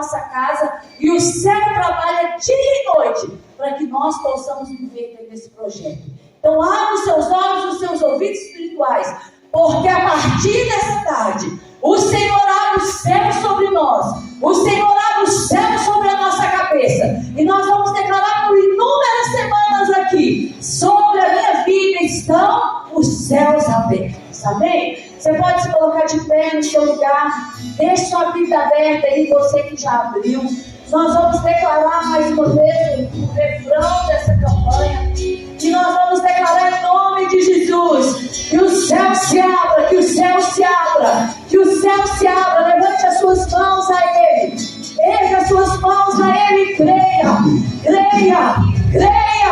nossa casa, e o céu trabalha dia e noite para que nós possamos viver dentro desse projeto. Então abra os seus olhos, os seus ouvidos espirituais, porque a partir dessa tarde o Senhor abre o céu sobre nós, o Senhor abre o céu sobre a nossa cabeça, e nós vamos declarar por inúmeras semanas aqui: sobre a minha vida estão os céus abertos. Amém? Você pode se colocar de pé no seu lugar, deixe sua vida aberta aí, você que já abriu. Nós vamos declarar mais uma vez o refrão dessa campanha, e nós vamos declarar em nome de Jesus: que o céu se abra, que o céu se abra, que o céu se abra. Levante as suas mãos a Ele, erga as suas mãos a Ele e creia, creia, creia.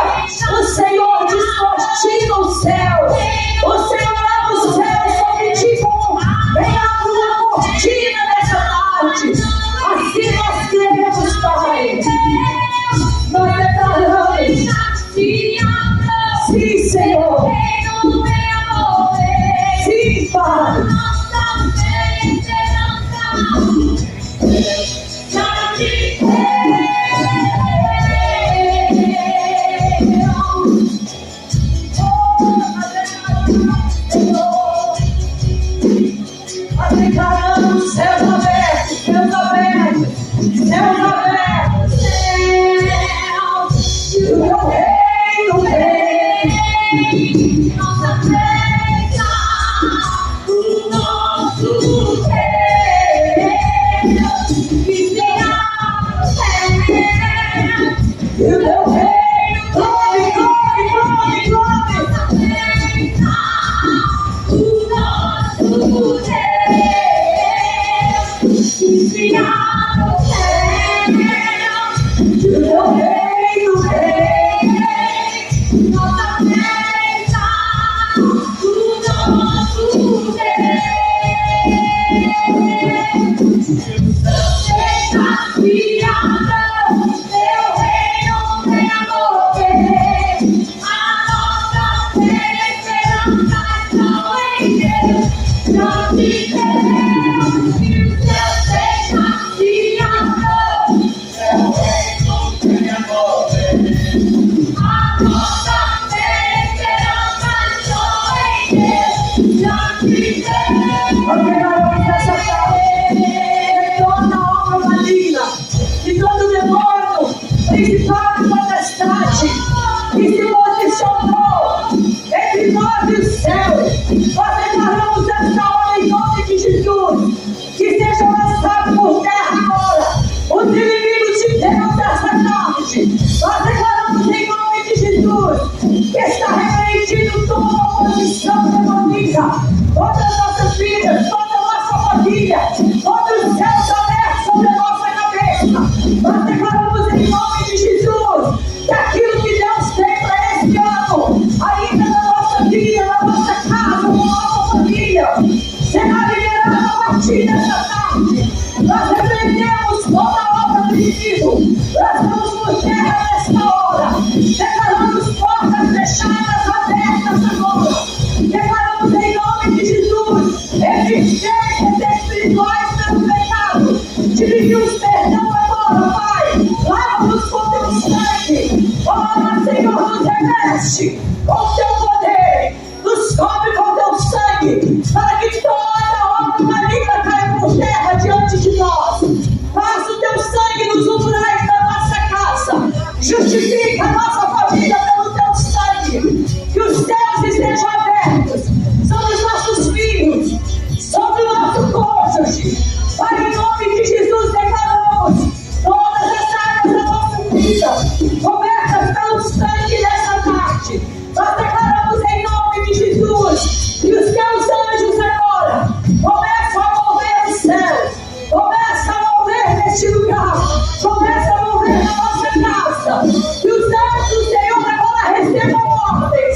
O Senhor descortina o céu, o Senhor abre o céu sobre ti, como vem abre uma cortina nessa tarde. Assim nós cremos, Pai. Nós declaramos: sim, Senhor. Sim, Pai. Nós declaramos céus abertos, céus abertos, céus abertos. O teu reino vem, nossa festa, o nosso Deus, que se abre o teu reino, glória, glória, glória, glória. O nosso Deus, que se abre o céu, que o teu reino vem, nossa festa, o nosso Deus. Seja criada, teu reino venha mover, a nossa fé e esperança estão em Deus. Nós te queremos, que o céu seja criado, teu reino venha mover, a nossa fé e esperança estão em Deus. Nós te queremos. Obrigado nessa tarde, toda obra maligna e todo demônio, principal e potestade, que se posicionou entre nós e o céu, nós declaramos esta hora em nome de Jesus, que seja lançado por terra agora os inimigos de Deus desta tarde. Nós declaramos em nome de Jesus que está repreendido toda oposição demoníaca contra as nossas vidas, contra a nossa família, contra os céus abertos sobre a nossa cabeça. Nós declaramos em nome de Jesus que aquilo que Deus tem para esse ano, ainda na nossa vida, na nossa casa, na nossa família, será liberado a partir dessa tarde. Nós repreendemos toda obra do inimigo, lançamos por terra nesta hora, declaramos portas fechadas, abertas agora, declaramos em nome de Jesus eficiências espirituais pelo pecado, dividimos perdão agora, Pai, lava-nos com teu sangue, ora, Senhor, nos reveste com teu poder, nos cobre com teu sangue, para que toda obra maligna caia por terra diante de nós. Passa o teu sangue nos umbrais da nossa casa, justifica a nossa família pelo teu sangue, que os céus estejam abertos sobre os nossos filhos, sobre o nosso cônjuge. Pai, em nome de Jesus, declaramos todas as áreas da nossa vida cobertas pelo sangue dessa tarde. Nós declaramos em nome de Jesus que os teus anjos agora começam a mover os céus, começam a mover neste lugar, começam a mover na nossa casa. Que os anjos do Senhor agora recebam ordens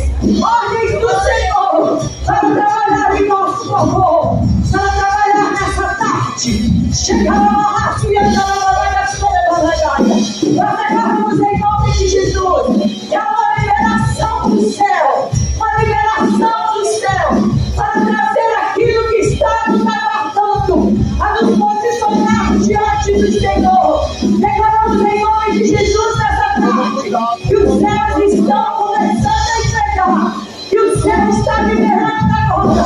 do Senhor para trabalhar em nosso favor, para trabalhar nessa tarde. Chega na barraca e anda na barraca, nós declaramos em nome de Jesus que há uma liberação do céu, uma liberação do céu, para trazer aquilo que está nos aguardando, a nos posicionar diante do Senhor. de Jesus nessa tarde. Que os céus estão começando a entregar. Que o céu está liberando agora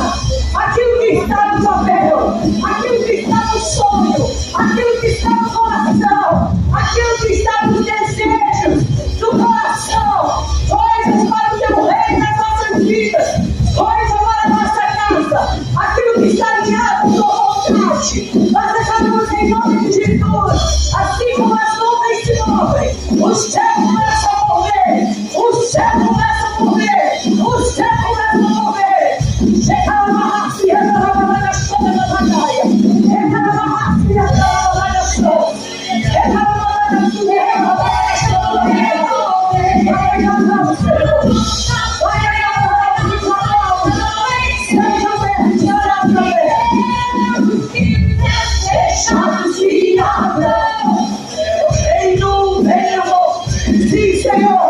aquilo que está no papel, aquilo que está no sonho, aquilo que está no coração, aquilo que está nos desejos do coração. Coisas para o teu reino nas nossas vidas, coisas para a nossa casa, aquilo que está alinhado com a tua vontade. Nós declaramos em nome de Jesus, assim como as nuvens se movem, o céu começa a mover, o céu começa a mover, o céu começa a mover. Chega a marracia da rabalha toda da batalha, chega a marracia da rabalha toda, chega a marracia da rabalha toda, vai agarrar o Senhor, vai agarrar o Senhor, seja aberto, fechados se abram, reino, reino, sim, Senhor, sim, Senhor.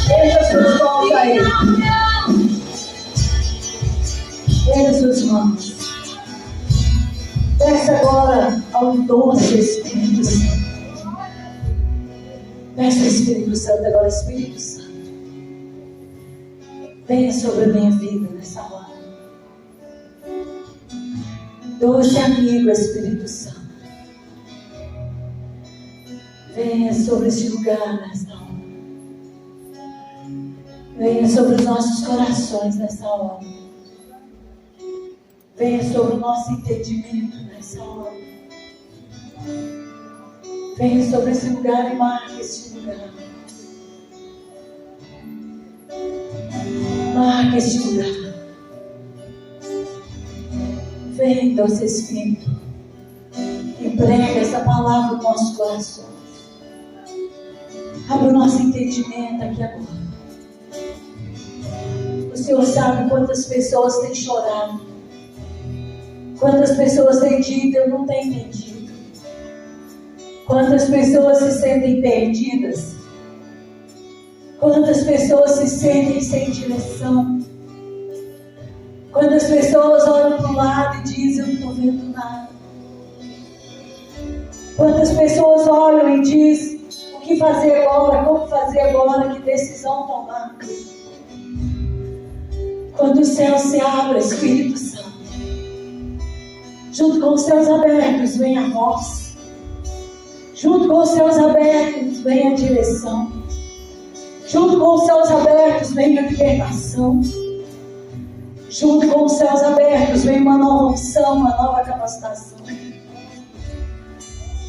Veja suas mãos aí. Veja suas mãos. Peça agora ao doce Espírito Santo. Peça ao Espírito Santo agora, Espírito Santo. Venha sobre a minha vida nessa hora. Doce amigo Espírito Santo. Venha sobre este lugar nesta hora. Venha sobre os nossos corações nessa hora. Venha sobre o nosso entendimento nessa hora. Venha sobre esse lugar e marque este lugar. Marque este lugar. Vem, doce Espírito, e prega essa palavra no nosso coração. Abra o nosso entendimento aqui agora. O Senhor sabe quantas pessoas têm chorado, quantas pessoas têm dito, eu não tenho entendido. Quantas pessoas se sentem perdidas, quantas pessoas se sentem sem direção, quantas pessoas olham para o lado e dizem, eu não estou vendo nada. Quantas pessoas olham e dizem, o que fazer agora, como fazer agora, que decisão tomar. Quando o céu se abre, Espírito Santo, junto com os céus abertos vem a voz, junto com os céus abertos vem a direção, junto com os céus abertos vem a libertação, junto com os céus abertos vem uma nova unção, uma nova capacitação.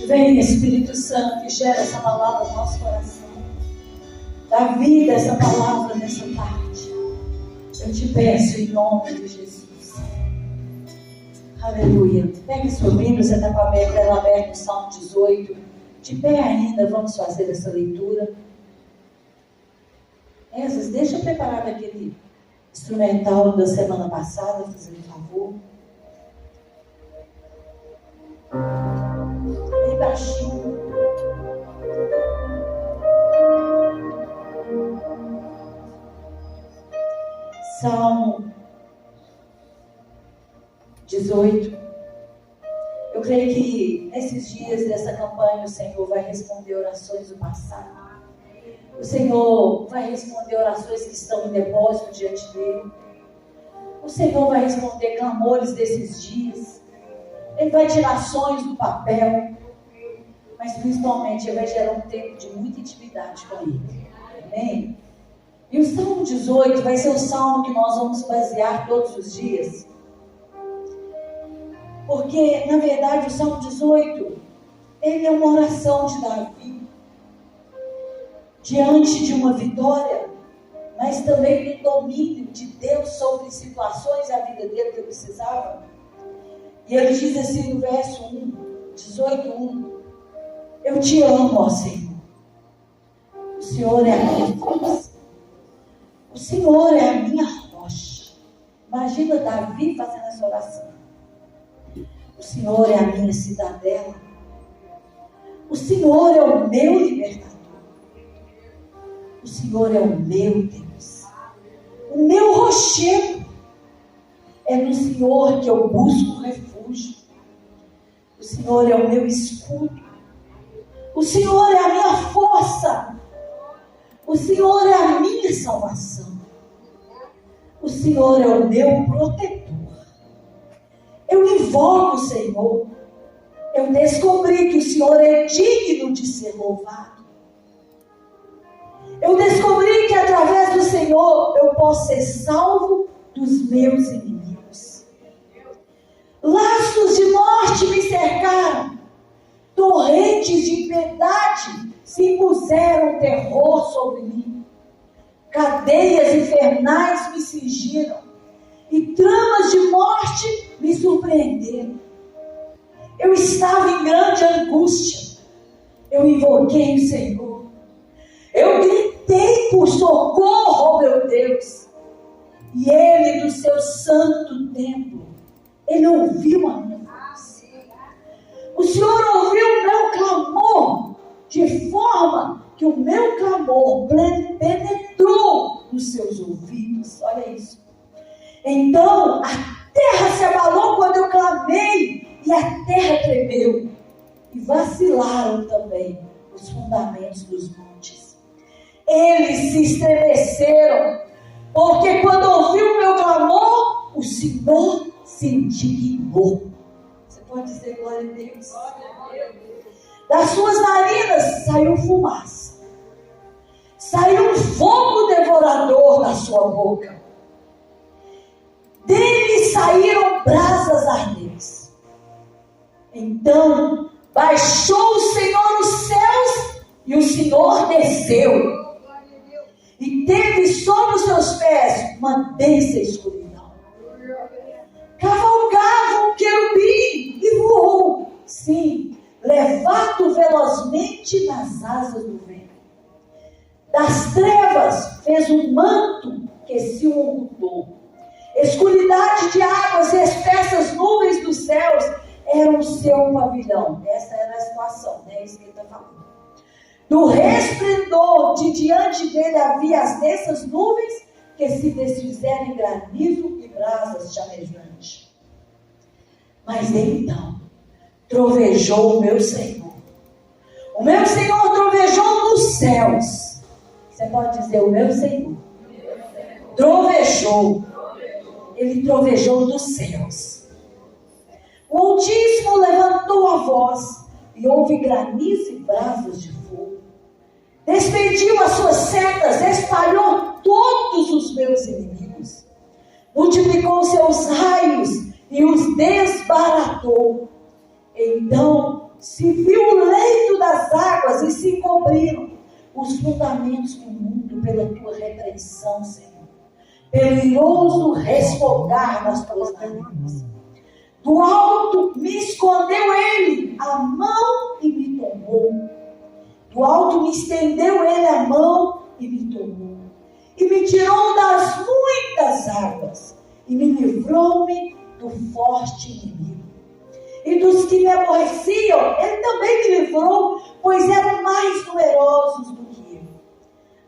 Vem, Espírito Santo, e gera essa palavra no nosso coração. Dá vida a essa palavra nessa tarde. Eu te peço em nome de Jesus. Aleluia. Pegue sua Bíblia, você está com a Bíblia aberta no Salmo 18. De pé ainda, vamos fazer essa leitura. Essas, deixa eu preparar aquele instrumental da semana passada, fazendo um favor. Bem baixinho. Salmo 18. Eu creio que nesses dias dessa campanha o Senhor vai responder orações do passado. O Senhor vai responder orações que estão em depósito diante dele. O Senhor vai responder clamores desses dias. Ele vai tirar sonhos do papel. Mas principalmente ele vai gerar um tempo de muita intimidade com ele. Amém? E o Salmo 18 vai ser o salmo que nós vamos basear todos os dias. Porque, na verdade, o Salmo 18, ele é uma oração de Davi. Diante de uma vitória, mas também do domínio de Deus sobre situações da vida dele que ele precisava. E ele diz assim no verso 1, 18:1, eu te amo, ó Senhor. O Senhor é a minha força. O Senhor é a minha rocha. Imagina Davi fazendo essa oração. O Senhor é a minha cidadela. O Senhor é o meu libertador. O Senhor é o meu Deus. O meu rochedo. É no Senhor que eu busco refúgio. O Senhor é o meu escudo. O Senhor é a minha força. O Senhor é a minha salvação. O Senhor é o meu protetor. Eu invoco o Senhor. Eu descobri que o Senhor é digno de ser louvado. Eu descobri que através do Senhor eu posso ser salvo dos meus inimigos. Laços de morte me cercaram. Torrentes de impiedade se impuseram terror sobre mim. Cadeias infernais me cingiram. E tramas de morte me surpreenderam. Eu estava em grande angústia. Eu invoquei o Senhor. Eu gritei por socorro, meu Deus. E Ele, do seu santo templo, Ele ouviu a minha voz. O Senhor ouviu o meu clamor, de forma que o meu clamor penetrou nos seus ouvidos. Olha isso. Então, a terra se abalou quando eu clamei, e a terra tremeu. E vacilaram também os fundamentos dos montes. Eles se estremeceram, porque quando ouviu o meu clamor, o Senhor se indignou. Você pode dizer glória a Deus? Das suas narinas saiu fumaça. Saiu um fogo devorador da sua boca. Dele saíram brasas ardentes. Então baixou o Senhor os céus e o Senhor desceu. E teve sobre os seus pés uma densa escuridão. Cavalgava um querubim e voou. Sim, levado velozmente nas asas do vento. Das trevas fez um manto que se o ocultou. Escuridade de águas e espessas nuvens dos céus eram o seu pavilhão. Essa era a situação, né? Isso que ele está falando. Do resplendor de diante dele havia as densas nuvens que se desfizeram em granizo e brasas chamejantes. Mas então trovejou o meu Senhor. O meu Senhor trovejou nos céus. Você pode dizer, o meu Senhor trovejou. Ele trovejou dos céus. O Altíssimo levantou a voz e houve granizo e brasas de fogo. Despediu as suas setas, espalhou todos os meus inimigos. Multiplicou seus raios e os desbaratou. Então se viu o leito das águas e se cobriram os fundamentos do mundo pela tua repreensão, Senhor. Pelo iroso resfogar das tuas narinas. Do alto me escondeu ele a mão e me tomou. Do alto me estendeu ele a mão e me tomou. E me tirou das muitas águas. E me livrou-me do forte inimigo. E dos que me aborreciam, ele também me livrou, pois eram mais numerosos do que eu.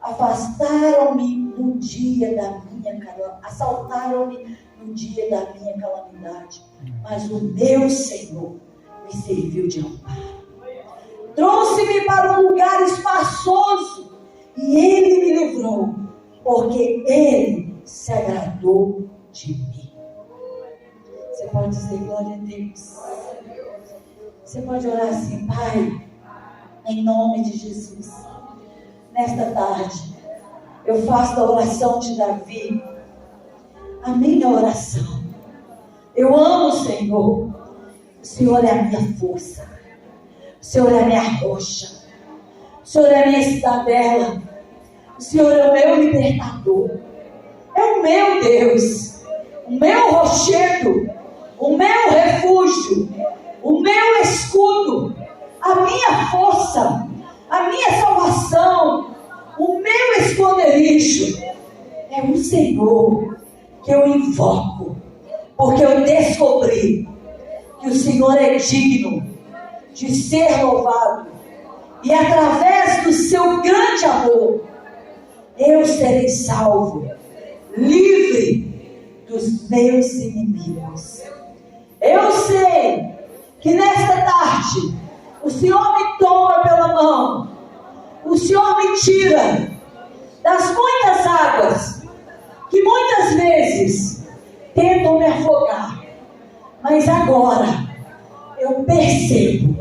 Afastaram-me no dia da minha calamidade. Assaltaram-me no dia da minha calamidade. Mas o meu Senhor me serviu de amparo. Trouxe-me para um lugar espaçoso e Ele me livrou, porque Ele se agradou de mim. Você pode dizer glória a Deus. Você pode orar assim, Pai, em nome de Jesus. Nesta tarde, eu faço a oração de Davi, a minha oração. Eu amo o Senhor. O Senhor é a minha força. O Senhor é a minha rocha. O Senhor é a minha cidadela. O Senhor é o meu libertador. É o meu Deus. O meu rochedo. O meu refúgio. O meu escudo. A minha força. A minha salvação. O meu esconderijo. É o Senhor que eu invoco. Porque eu descobri que o Senhor é digno de ser louvado. E através do seu grande amor, eu serei salvo, livre dos meus inimigos. Eu sei que nesta tarde o Senhor me toma pela mão, o Senhor me tira das muitas águas que muitas vezes tentam me afogar, mas agora eu percebo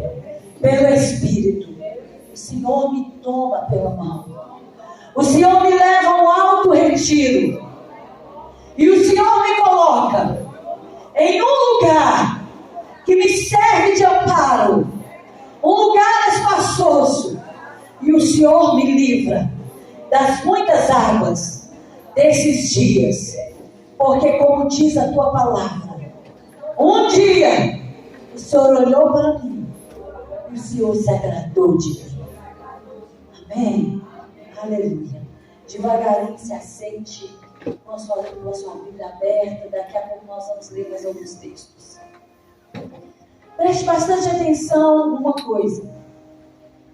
pelo Espírito, o Senhor me toma pela mão, o Senhor me leva a um alto retiro, e o Senhor me coloca em um lugar que me serve de amparo, um lugar espaçoso, e o Senhor me livra das muitas águas desses dias, porque como diz a tua palavra, um dia o Senhor olhou para mim e o Senhor se agradou de mim. Amém? Aleluia. Devagarinho se assente com a sua Bíblia aberta. Daqui a pouco nós vamos ler mais alguns textos. Preste bastante atenção numa coisa: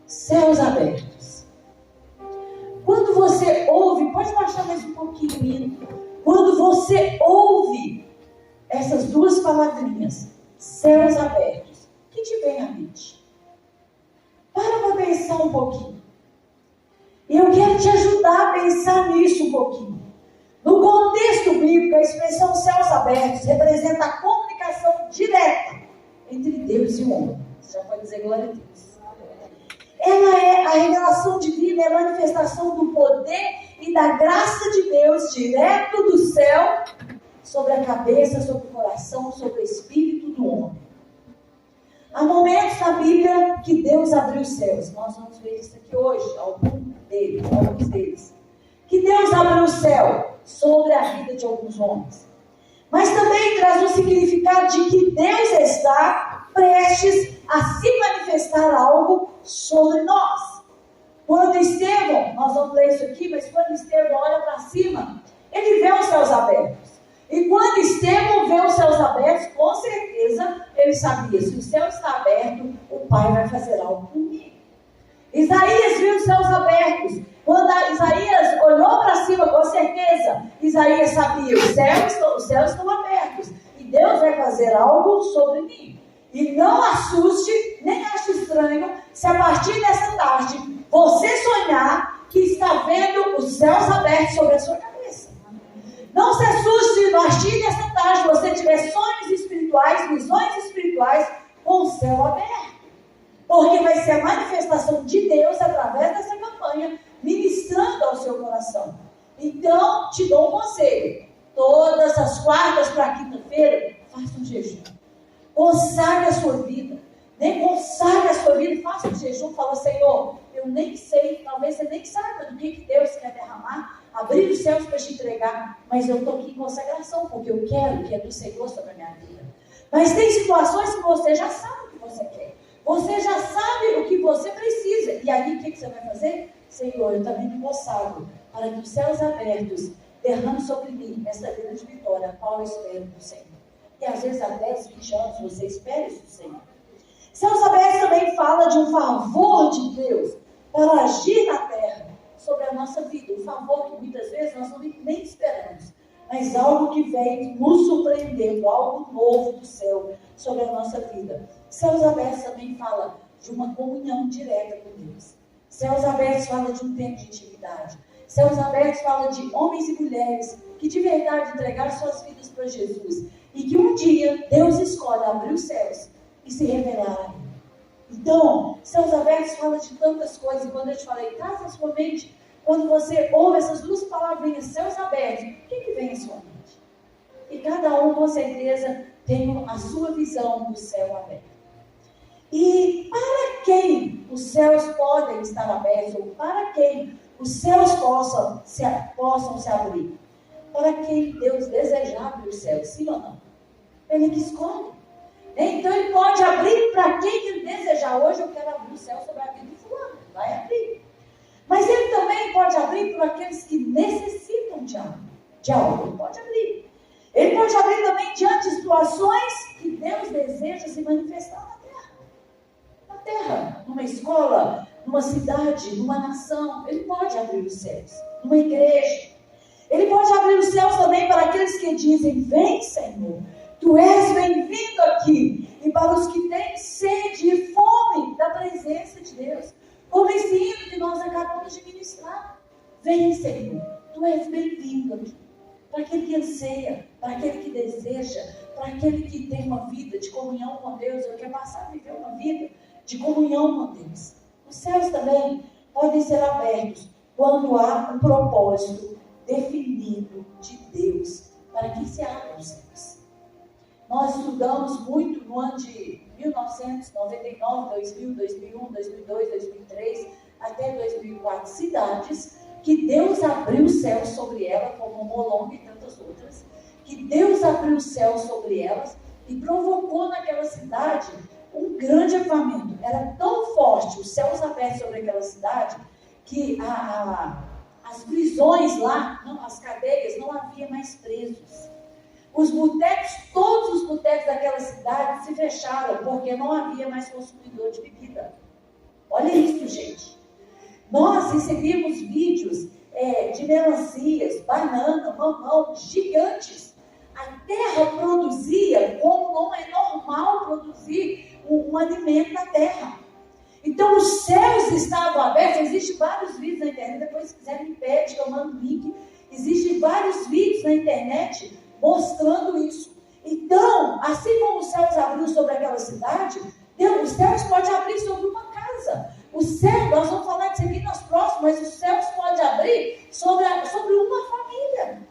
céus abertos. Quando você ouve, pode baixar mais um pouquinho, quando você ouve essas duas palavrinhas, céus abertos, o que te vem à mente? Para pensar um pouquinho. E eu quero te ajudar a pensar nisso um pouquinho. No contexto bíblico, a expressão céus abertos representa a comunicação direta entre Deus e o homem. Você já pode dizer glória a Deus. Ela é a revelação divina, é a manifestação do poder e da graça de Deus direto do céu sobre a cabeça, sobre o coração, sobre o espírito do homem. Há momentos na Bíblia que Deus abriu os céus. Nós vamos ver isso aqui hoje, alguns deles. Que Deus abriu o céu sobre a vida de alguns homens. Mas também traz o significado de que Deus está prestes a se manifestar algo sobre nós. Quando Estevão, nós vamos ler isso aqui, mas quando Estevão olha para cima, ele vê os céus abertos. E quando Estevão vê os céus abertos, com certeza ele sabia, se o céu está aberto, o Pai vai fazer algo comigo. Isaías viu os céus abertos. Quando Isaías olhou para cima, com certeza, Isaías sabia, os céus estão abertos. E Deus vai fazer algo sobre mim. E não assuste, nem ache estranho, se a partir dessa tarde, você sonhar que está vendo os céus abertos sobre a sua cabeça. Não se assuste se a partir dessa tarde você tiver sonhos espirituais, visões espirituais, com o céu aberto. Porque vai ser a manifestação de Deus através dessa campanha, ministrando ao seu coração. Então, te dou um conselho. Todas as quartas para quinta-feira, faça um jejum. Consagre a sua vida. Nem consagre a sua vida e faça um jejum. Fala, Senhor, eu nem sei, talvez você nem saiba do que Deus quer derramar, abrir os céus para te entregar, mas eu estou aqui em consagração, porque eu quero que é do Senhor sobre a minha vida. Mas tem situações que você já sabe o que você quer. Você já sabe o que você precisa. E aí o que você vai fazer? Senhor, eu também me consagro para que os céus abertos derramem sobre mim essa grande vitória, a qual eu espero do Senhor. E às vezes há 10, 20 anos você espera isso do Senhor. Céus abertos também fala de um favor de Deus para agir na terra sobre a nossa vida. Um favor que muitas vezes nós não nem esperamos, mas algo que vem nos surpreendendo, algo novo do céu sobre a nossa vida. Céus abertos também fala de uma comunhão direta com Deus. Céus abertos fala de um tempo de intimidade. Céus abertos fala de homens e mulheres que de verdade entregaram suas vidas para Jesus. E que um dia Deus escolhe abrir os céus e se revelar a Ele. Então, céus abertos fala de tantas coisas. E quando eu te falei, traz na sua mente, quando você ouve essas duas palavrinhas, céus abertos, o que vem à sua mente? E cada um, com certeza, tem a sua visão do céu aberto. E para quem os céus podem estar abertos, ou para quem os céus possam se abrir? Para quem Deus desejar abrir os céus, sim ou não? Ele que escolhe. Então ele pode abrir para quem ele desejar. Hoje eu quero abrir o céu sobre a vida de fulano. Vai abrir. Mas ele também pode abrir para aqueles que necessitam de algo. Ele pode abrir. Ele pode abrir também diante de situações que Deus deseja se manifestar na terra. Na terra, numa escola, numa cidade, numa nação. Ele pode abrir os céus. Numa igreja. Ele pode abrir os céus também para aqueles que dizem: vem, Senhor, tu és bem-vindo aqui. E para os que têm sede e fome da presença de Deus, como esse hino que nós acabamos de ministrar. Vem, Senhor, tu és bem-vindo aqui. Para aquele que anseia, para aquele que deseja, para aquele que tem uma vida de comunhão com Deus, ou quer passar a viver uma vida de comunhão com Deus. Os céus também podem ser abertos quando há um propósito definido de Deus para que se abram os céus. Nós estudamos muito no ano de 1999, 2000, 2001, 2002, 2003, até 2004, cidades que Deus abriu o céu sobre elas, como Molong e tantas outras, que Deus abriu o céu sobre elas e provocou naquela cidade um grande avivamento. Era tão forte os céus abertos sobre aquela cidade que as prisões lá, as cadeias, não havia mais presos. Os botecos, todos os botecos daquela cidade se fecharam porque não havia mais consumidor de bebida. Olha isso, gente. Nós recebíamos vídeos de melancias, banana, mamão, gigantes. A terra produzia como não é normal produzir um alimento na terra. Então os céus estavam abertos. Existem vários vídeos na internet, depois se quiserem me pede que eu mando o link. Existem vários vídeos na internet mostrando isso. Então, assim como os céus abriu sobre aquela cidade, os céus podem abrir sobre uma casa. O céu, nós vamos falar disso aqui nas próximas, mas os céus podem abrir sobre uma família.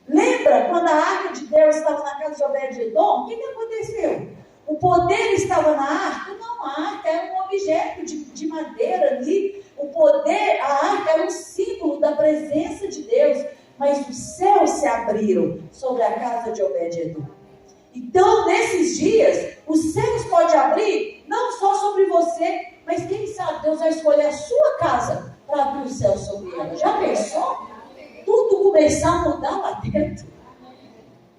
Lembra quando a arca de Deus estava na casa de Obed-edom? O que aconteceu? O poder estava na arca? Não, a arca era um objeto de madeira ali. O poder, a arca era um símbolo da presença de Deus. Mas os céus se abriram sobre a casa de Obed-edom. Então, nesses dias, os céus podem abrir não só sobre você, mas quem sabe Deus vai escolher a sua casa para abrir o céu sobre ela. Já pensou? Tudo começar a mudar lá dentro.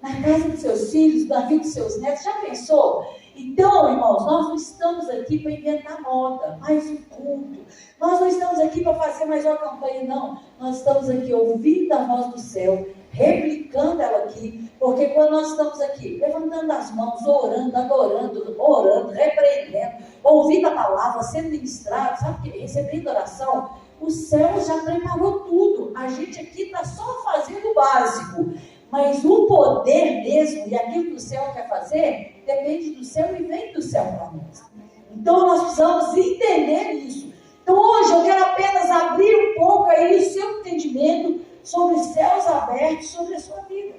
Na casa dos seus filhos, na vida dos seus netos. Já pensou? Então, irmãos, nós não estamos aqui para inventar moda, mais um culto. Nós não estamos aqui para fazer mais uma campanha, não. Nós estamos aqui ouvindo a voz do céu, replicando ela aqui, porque quando nós estamos aqui levantando as mãos, orando, adorando, repreendendo, ouvindo a palavra, sendo ministrado, sabe, recebendo oração, o céu já preparou tudo. A gente aqui está só fazendo o básico. Mas o poder mesmo, e aquilo que o céu quer fazer, depende do céu e vem do céu para nós. Então nós precisamos entender isso. Então hoje eu quero apenas abrir um pouco aí o seu entendimento sobre os céus abertos, sobre a sua vida.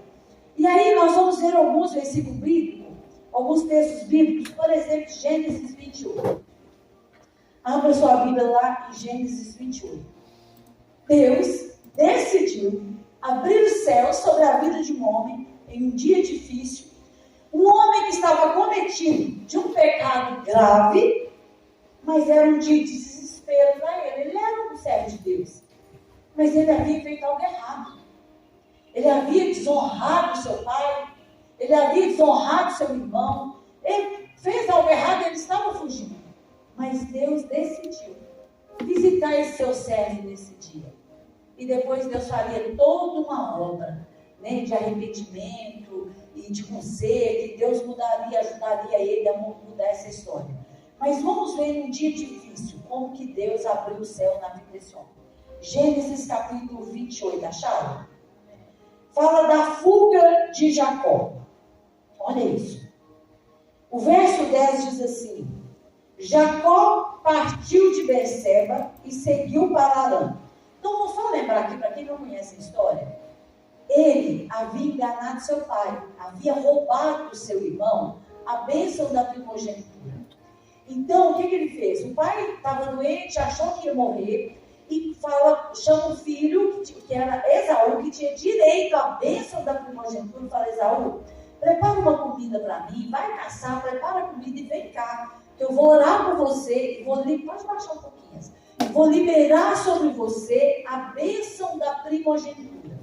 E aí nós vamos ver alguns versículos bíblicos, alguns textos bíblicos, por exemplo, Gênesis 28. Abra sua Bíblia lá em Gênesis 28. Deus decidiu abrir os céus sobre a vida de um homem em um dia difícil. Um homem que estava cometido de um pecado grave, mas era um dia de desespero para ele. Ele era um servo de Deus, mas ele havia feito algo errado. Ele havia desonrado seu pai, ele havia desonrado seu irmão, ele fez algo errado, ele estava fugindo. Mas Deus decidiu visitar esse seu servo nesse dia. E depois Deus faria toda uma obra, né, de arrependimento e de conserto, e Deus ajudaria ele a mudar essa história. Mas vamos ver um dia difícil, como que Deus abriu o céu na vida desse homem. Gênesis capítulo 28, acharam? Fala da fuga de Jacó. Olha isso. O verso 10 diz assim: Jacó partiu de Berseba e seguiu para Arã. Então vou só lembrar aqui, para quem não conhece a história, ele havia enganado seu pai, havia roubado do seu irmão a bênção da primogenitura. Então, o que ele fez? O pai estava doente, achou que ia morrer, e chama o filho, que era Esaú, que tinha direito à bênção da primogenitura, fala: Esaú, prepara uma comida para mim, vai caçar, prepara a comida e vem cá, que eu vou orar por você, e pode baixar um pouquinho, vou liberar sobre você a bênção da primogenitura.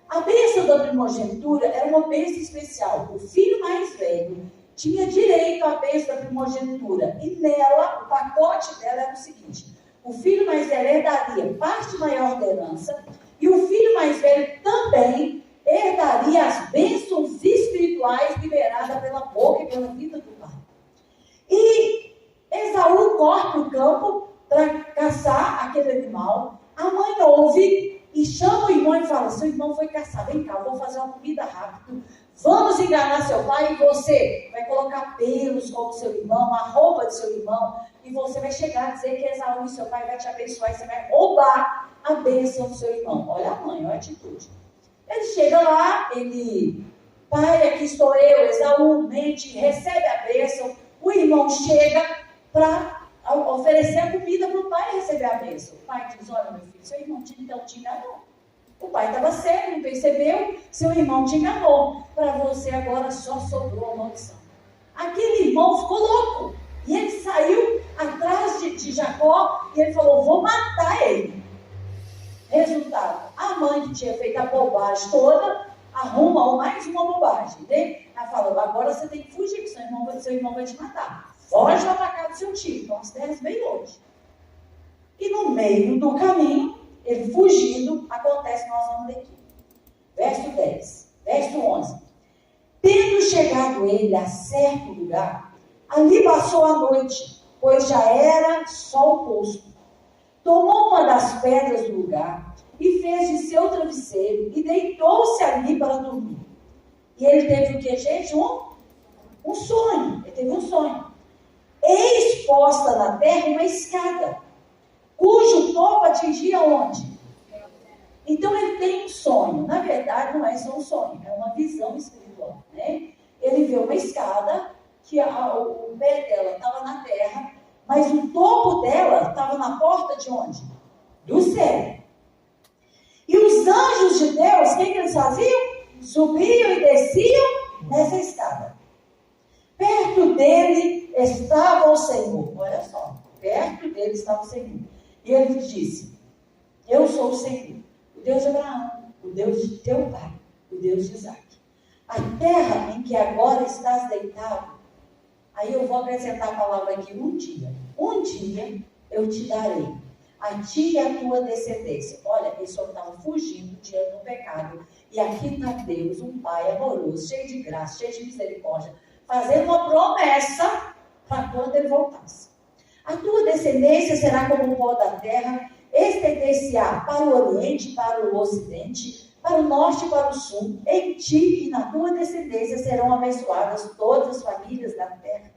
A bênção da primogenitura era uma bênção especial. O filho mais velho tinha direito à bênção da primogenitura. E nela, o pacote dela era o seguinte: o filho mais velho herdaria parte maior da herança E o filho mais velho também herdaria as bênçãos espirituais liberadas pela boca e pela vida do pai. E Esaú corre para o campo para caçar aquele animal. A mãe ouve e chama o irmão e fala: seu irmão foi caçar, vem cá, eu vou fazer uma comida rápida. Vamos enganar seu pai e você vai colocar pelos como seu irmão, a roupa de seu irmão, e você vai chegar a dizer que Esaú, seu pai, vai te abençoar e você vai roubar a bênção do seu irmão. Olha a mãe, olha a atitude. Ele chega lá, pai, aqui estou eu, Esaú, mente, recebe a bênção. O irmão chega para oferecer a comida para o pai receber a bênção. O pai diz: olha, meu filho, seu irmão te enganou. O pai estava cego, não percebeu, seu irmão te enganou. Para você agora só sobrou a maldição. Aquele irmão ficou louco. E ele saiu atrás de Jacó e ele falou: vou matar ele. Resultado, a mãe que tinha feito a bobagem toda, arruma mais uma bobagem, né? Ela falou: agora você tem que fugir, que seu irmão vai te matar. Foge lá para casa do seu tio, então as terras bem longe. E no meio do caminho, ele fugindo, acontece, nós vamos ler aqui. Verso 10, verso 11. Tendo chegado ele a certo lugar, ali passou a noite, pois já era sol posto. Tomou uma das pedras do lugar e fez de seu travesseiro e deitou-se ali para dormir. E ele teve o que, gente? Um sonho. Ele teve um sonho. Eis posta na terra uma escada, cujo topo atingia onde? Então ele tem um sonho. Na verdade, não é só um sonho, é uma visão espiritual, né? Ele vê uma escada que o pé dela estava na terra, mas o topo dela estava na porta de onde? Do céu. E os anjos de Deus, o que eles faziam? Subiam e desciam nessa escada. Perto dele estava o Senhor. Olha só, perto dele estava o Senhor. E ele disse: eu sou o Senhor, o Deus de Abraão, o Deus de teu pai, o Deus de Isaac. A terra em que agora estás deitado, aí eu vou acrescentar a palavra aqui: um dia eu te darei, a ti e a tua descendência. Olha, esse homem estava fugindo diante do pecado. E aqui está Deus, um pai amoroso, cheio de graça, cheio de misericórdia, fazendo uma promessa para quando ele voltasse. A tua descendência será como o pó da terra, estender-se-á para o oriente, para o ocidente, para o norte e para o sul. Em ti e na tua descendência serão abençoadas todas as famílias da terra.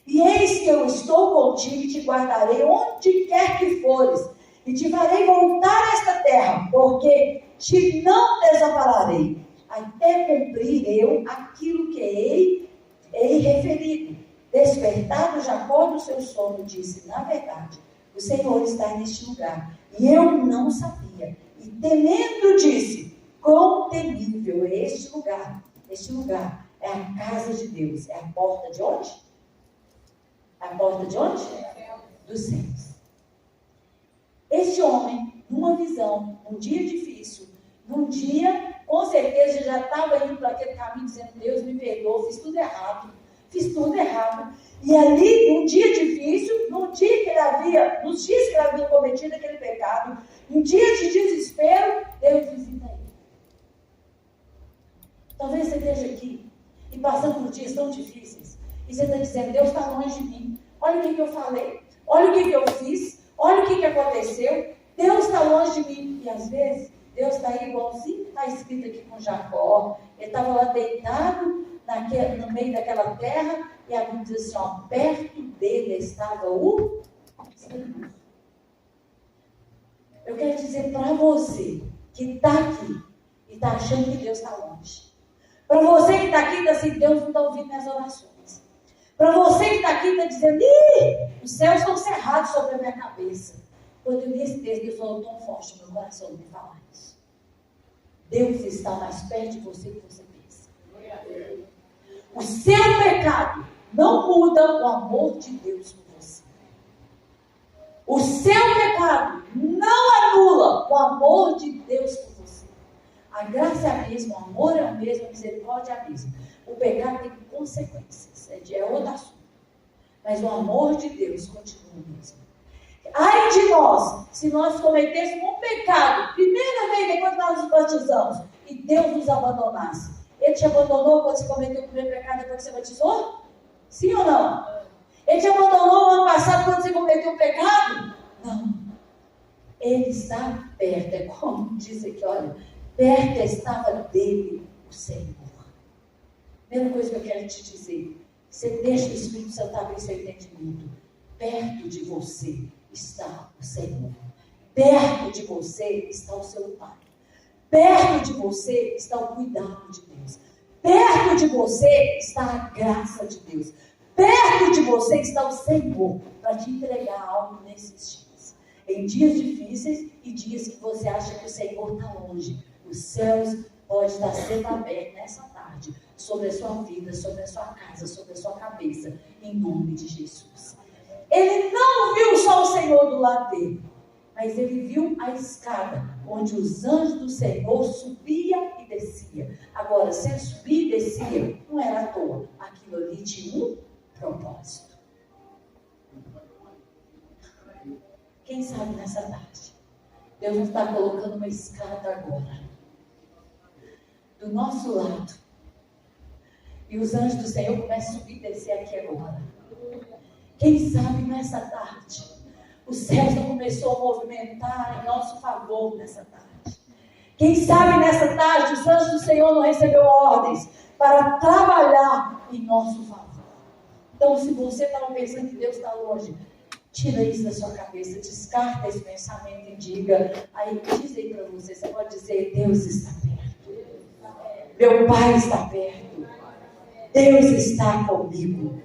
E eis que eu estou contigo e te guardarei onde quer que fores, e te farei voltar a esta terra, porque te não desampararei, até cumprir eu aquilo que hei referido. Despertado Jacó do seu sono, disse: na verdade, o Senhor está neste lugar, e eu não sabia. E temendo disse: quão temível é este lugar. Este lugar é a casa de Deus, é a porta de onde? A porta de onde? Dos céus. Este homem, numa visão, num dia difícil, num dia, com certeza, já estava indo para aquele caminho dizendo: Deus me perdoa, fiz tudo errado. E ali, num dia difícil, nos dias que ele havia cometido aquele pecado, em dias de desespero, Deus visita ele. Talvez você esteja aqui e passando por dias tão difíceis, e você está dizendo: Deus está longe de mim. Olha o que eu falei, olha o que eu fiz, olha o que aconteceu. Deus está longe de mim. E às vezes, Deus está aí igualzinho que está escrito aqui com Jacó. Ele estava lá deitado no meio daquela terra, e a Bíblia diz assim: ó, perto dele estava o Senhor. Eu quero dizer para você que está aqui e está achando que Deus está longe. Para você que está aqui e está assim: Deus não está ouvindo minhas orações. Para você que está aqui e está dizendo: os céus estão cerrados sobre a minha cabeça. Quando eu li esse texto, Deus falou tão forte no meu coração de me falar isso. Deus está mais perto de você do que você pensa. O seu pecado não muda o amor de Deus por você. O seu pecado não anula o amor de Deus por você. A graça é a mesma, o amor é o mesmo, a misericórdia é a mesma. O pecado tem consequências, é outro assunto. Mas o amor de Deus continua o mesmo. Ai de nós, se nós cometêssemos um pecado, primeira vez depois que nós nos batizamos, e Deus nos abandonasse. Ele te abandonou quando você cometeu o primeiro pecado depois que você batizou? Sim ou não? Ele te abandonou no ano passado quando você cometeu o pecado? Não. Ele está perto. É como diz aqui, olha, perto estava dele o Senhor. Primeira coisa que eu quero te dizer, você deixa o Espírito Santo abrir seu entendimento. Perto de você está o Senhor. Perto de você está o seu Pai. Perto de você está o cuidado de Deus. Perto de você está a graça de Deus. Perto de você está o Senhor para te entregar algo nesses dias. Em dias difíceis e dias que você acha que o Senhor está longe, os céus podem estar sendo abertos nessa tarde sobre a sua vida, sobre a sua casa, sobre a sua cabeça, em nome de Jesus. Ele não viu só o Senhor do lado dele, mas ele viu a escada, onde os anjos do Senhor subiam e desciam. Agora, se ele subia e descia, não era à toa. Aquilo ali tinha um propósito. Quem sabe nessa tarde, Deus não está colocando uma escada agora, do nosso lado. E os anjos do Senhor começam a subir e descer aqui agora. Quem sabe nessa tarde, o céu já começou a movimentar em nosso favor nessa tarde. Quem sabe nessa tarde, os anjos do Senhor não receberam ordens para trabalhar em nosso favor. Então, se você estava pensando que Deus está longe, tira isso da sua cabeça, descarta esse pensamento e diga, aí diz aí para você pode dizer, Deus está perto. Meu Pai está perto. Deus está comigo.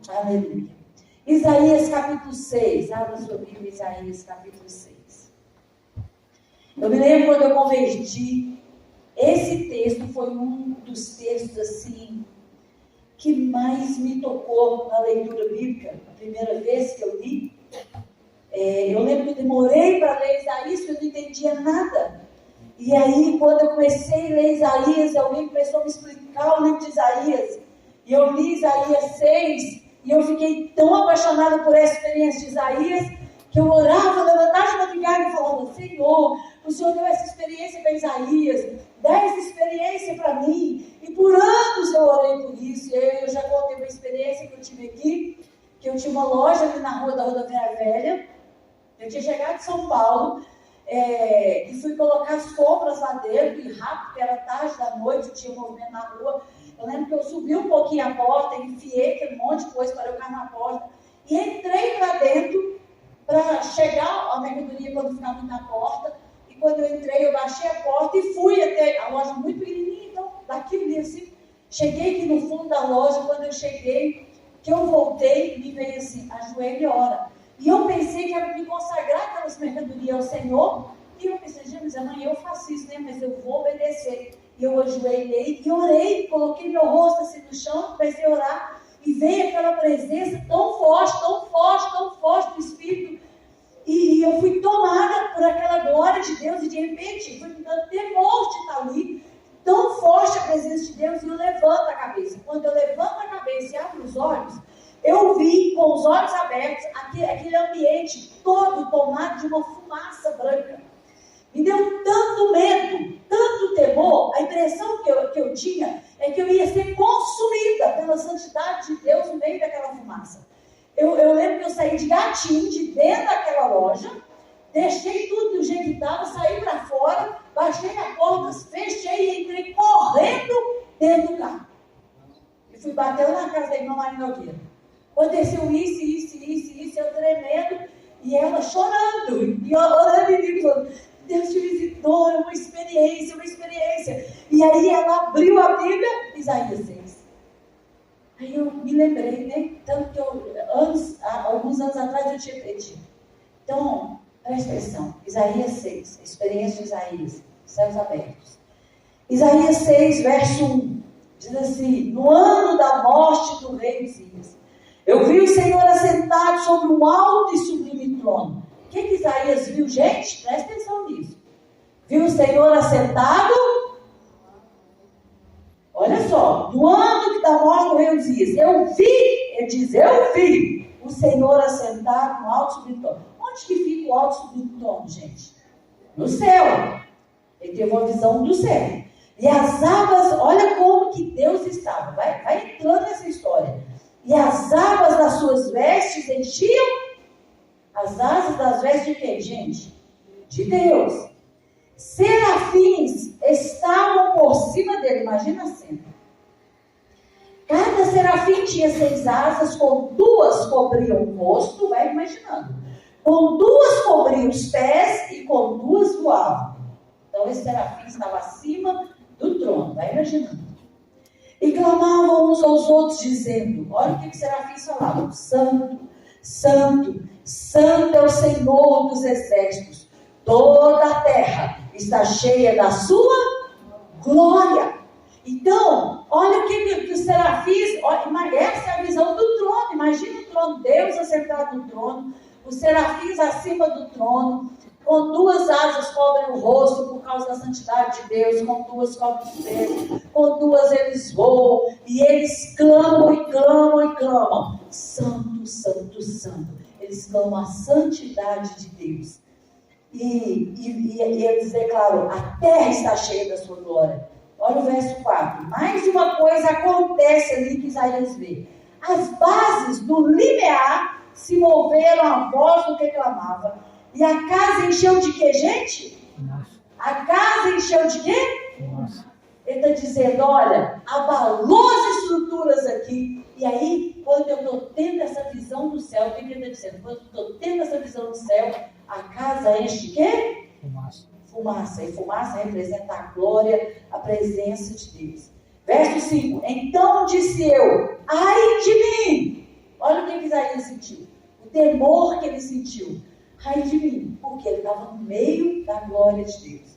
Aleluia. Isaías capítulo 6. Abra sua Bíblia, Isaías capítulo 6. Eu me lembro quando eu converti, esse texto foi um dos textos assim, que mais me tocou na leitura bíblica. A primeira vez que eu li, eu lembro que eu demorei para ler Isaías, porque eu não entendia nada. E aí, quando eu comecei a ler Isaías, alguém começou a me explicar o livro de Isaías. E eu li Isaías 6, e eu fiquei tão apaixonada por essa experiência de Isaías, que eu orava, levantava de madrugada e falava, Senhor, o Senhor deu essa experiência para Isaías, dá essa experiência para mim. E por anos eu orei por isso. Eu já contei uma experiência que eu tive aqui, que eu tinha uma loja ali na rua da Rodoviária Velha. Eu tinha chegado de São Paulo, e fui colocar as compras lá dentro, e rápido, porque era tarde da noite, tinha movimento na rua. Eu lembro que eu subi um pouquinho a porta, enfiei aquele monte de coisa para eu cair na porta, e entrei para dentro para chegar a mercadoria quando ficava muito na porta. E quando eu entrei, eu baixei a porta e fui até a loja muito pequenininha, então daqui mesmo assim. Cheguei aqui no fundo da loja, quando eu cheguei, que eu voltei, me veio assim, ajoelhe e ora. E eu pensei que era me consagrar aquelas mercadorias ao Senhor. E eu pensei, gente, amanhã eu faço isso, né? Mas eu vou obedecer. E eu ajoelhei e orei, coloquei meu rosto assim no chão, comecei a orar. E veio aquela presença tão forte, tão forte, tão forte do Espírito. E eu fui tomada por aquela glória de Deus. E de repente, foi me dando temor de estar ali. Tão forte a presença de Deus. E eu levanto a cabeça. Quando eu levanto a cabeça e abro os olhos, eu vi com os olhos abertos aquele ambiente todo tomado de uma fumaça branca. Me deu tanto medo, tanto temor. A impressão que eu tinha é que eu ia ser consumida pela santidade de Deus no meio daquela fumaça. Eu lembro que eu saí de gatinho de dentro daquela loja, deixei tudo do jeito que estava, saí para fora, baixei a porta, fechei e entrei correndo dentro do carro. E fui batendo na casa da irmã Maria Nogueira. Aconteceu isso, eu tremendo, e ela chorando, e orando em mim, falando, Deus te visitou, é uma experiência. E aí ela abriu a Bíblia, Isaías 6. Aí eu me lembrei, né? Tanto que alguns anos atrás eu tinha perdido. Então, presta atenção, Isaías 6, a experiência de Isaías, céus abertos. Isaías 6, verso 1, diz assim, no ano da morte do rei Uzias, eu vi o Senhor assentado sobre um alto e sublime trono. O que Isaías viu, gente? Presta atenção nisso. Viu o Senhor assentado? Olha só, no ano da morte do rei Uzias, eu vi o Senhor assentado no alto e sublime trono. Onde que fica o alto do trono, gente? No céu. Ele teve uma visão do céu. E as abas, olha como que Deus estava. Vai entrando nessa história. E as abas das suas vestes enchiam as asas das vestes de quem, gente? De Deus. Serafins estavam por cima dele. Imagina a cena. Cada serafim tinha 6 asas, com 2 cobriam o rosto, vai imaginando. Com 2 cobriam os pés e com 2 voavam. Então esse serafim estava acima do trono, vai imaginando. E clamavam uns aos outros, dizendo, olha o que os serafins falavam: Santo, Santo, Santo é o Senhor dos exércitos. Toda a terra está cheia da sua glória. Então, olha o que os serafins, essa é a visão do trono. Imagina o trono, Deus assentado no trono, os serafins acima do trono, com 2 asas cobrem o rosto por causa da santidade de Deus, com 2 cobrem os pés, com 2 eles voam, e eles clamam e clamam e clamam: Santo, Santo, Santo. Eles clamam a santidade de Deus. E eles declaram: a terra está cheia da sua glória. Olha o verso 4. Mais uma coisa acontece ali que Isaías vê. As bases do limiar se moveram à voz do que clamava. E a casa encheu de quê, gente? A casa encheu de quê? Ele está dizendo, olha, abalou as estruturas aqui. E aí, quando eu estou tendo essa visão do céu, o que ele está dizendo? Quando eu estou tendo essa visão do céu, a casa enche de quê? Fumaça. E fumaça representa a glória, a presença de Deus. Verso 5. Então disse eu: ai de mim. Olha o que Isaías sentiu. O temor que ele sentiu. Ai de mim. Porque ele estava no meio da glória de Deus.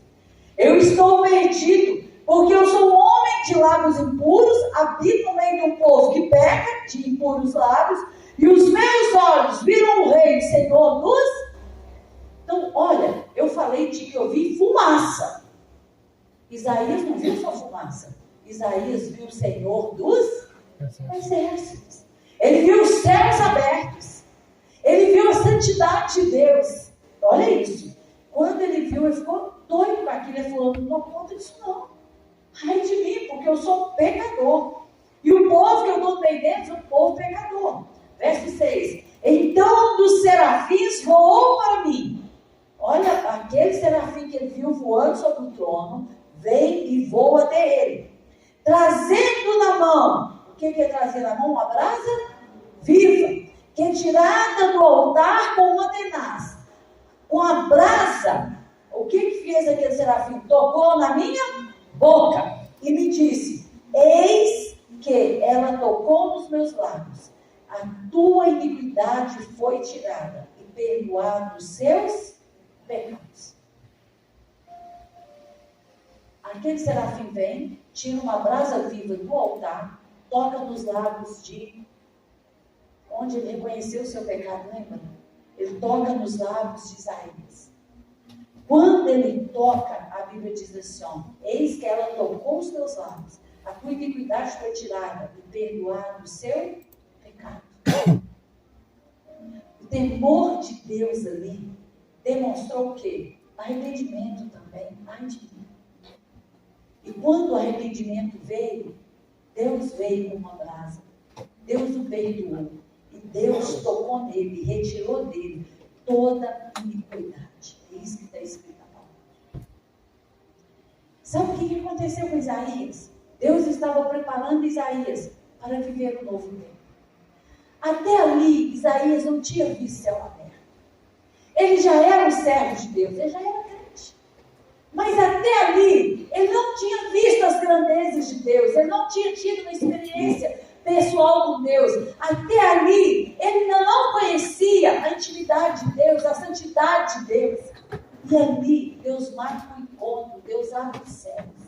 Eu estou perdido, porque eu sou um homem de lábios impuros, habito no meio de um povo que peca, de impuros lábios, e os meus olhos viram o Rei, Senhor dos... Então, olha, eu falei de que eu vi fumaça. Isaías não viu só fumaça. Isaías viu o Senhor dos exércitos. Ele viu os céus abertos. Ele viu a santidade de Deus. Olha isso. Quando ele viu, ele ficou doido com aquilo. Ele falou: não dou conta disso não. Ai de mim, porque eu sou um pecador. E o povo que eu estou bem dentro é um povo pecador. Verso 6. Então dos serafins voou para mim. Olha, aquele serafim que ele viu voando sobre o trono, vem e voa até ele, trazendo na mão, o que ele trazia na mão? Uma brasa viva, que é tirada do altar com uma tenaz. Com a brasa, o que fez aquele serafim? Tocou na minha boca e me disse: eis que ela tocou nos meus lábios, a tua iniquidade foi tirada e perdoado os seus pecados. Aquele serafim vem, tira uma brasa viva do altar, toca nos lábios de onde ele reconheceu o seu pecado, lembra? Ele toca nos lábios de Isaías. Quando ele toca, a Bíblia diz assim, ó: eis que ela tocou os teus lábios, a tua iniquidade foi tirada e perdoado o seu pecado. O temor de Deus ali demonstrou o quê? Arrependimento também. Ai de mim. E quando o arrependimento veio, Deus veio com uma brasa. Deus o perdoou. E Deus tocou nele, retirou dele toda iniquidade. É isso que está escrito na palavra. Sabe o que aconteceu com Isaías? Deus estava preparando Isaías para viver o novo tempo. Até ali, Isaías não tinha visto céu aberto. Ele já era um servo de Deus, ele já era crente. Mas até ali, ele não tinha visto as grandezas de Deus, ele não tinha tido uma experiência pessoal com Deus. Até ali, ele ainda não conhecia a intimidade de Deus, a santidade de Deus. E ali, Deus marca um encontro, Deus abre os céus.